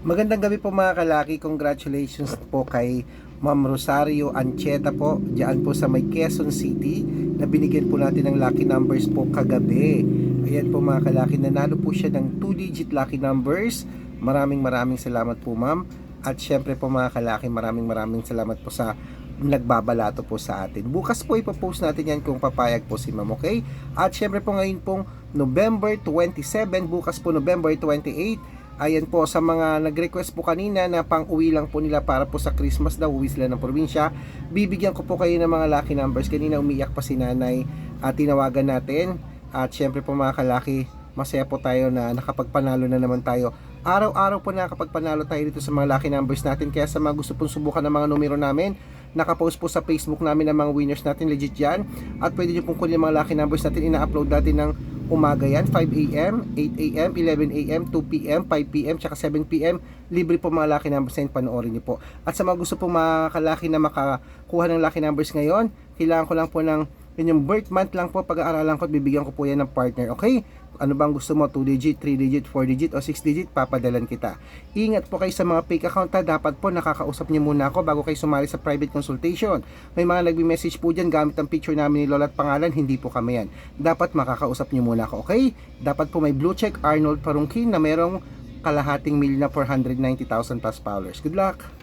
Magandang gabi po mga kalaki. Congratulations po kay Ma'am Rosario Ancheta po. Diyan po sa may Quezon City na binigyan po natin ng lucky numbers po kagabi. Ayan po mga kalaki, nanalo po siya ng 2-digit lucky numbers. Maraming salamat po ma'am. At syempre po mga kalaki, maraming salamat po sa nagbabalato po sa atin. Bukas po ipopost natin yan kung papayag po si ma'am, okay? At syempre po ngayon pong November 27, bukas po November 28. Ayan po, sa mga nag-request po kanina na pang-uwi lang po nila para po sa Christmas daw, uwi sila ng probinsya, bibigyan ko po kayo ng mga lucky numbers. Kanina umiyak pa si nanay at tinawagan natin. At syempre po mga kalaki, masaya po tayo na nakapagpanalo na naman tayo. Araw-araw po nakapagpanalo tayo dito sa mga lucky numbers natin. Kaya sa mga gusto pong subukan ng mga numero namin, nakapost po sa Facebook namin ng mga winners natin, legit yan. At pwede nyo pong kunin yung mga lucky numbers natin, ina-upload natin ng umaga yan, 5 a.m., 8 a.m., 11 a.m., 2 p.m., 5 p.m., tsaka 7 p.m. Libre po mga lucky numbers na yun, panoorin nyo po. At sa mga gusto po mga kalaki na makakuha ng lucky numbers ngayon, kailangan ko lang po ng inyong birth month lang po, pag-aaralan ko at bibigyan ko po yan ng partner, okay? Ano bang gusto mo, 2 digit, 3 digit, 4 digit o 6 digit, papadalan kita. Ingat po kayo sa mga fake account ha, dapat po nakakausap niyo muna ako bago kayo sumali sa private consultation. May mga nagbi-message po dyan gamit ang picture namin ni Lola at pangalan, hindi po kami yan. Dapat makakausap niyo muna ako, okay? Dapat po may blue check Arnold Parungkin na merong kalahating mil na 490,000 plus followers. Good luck!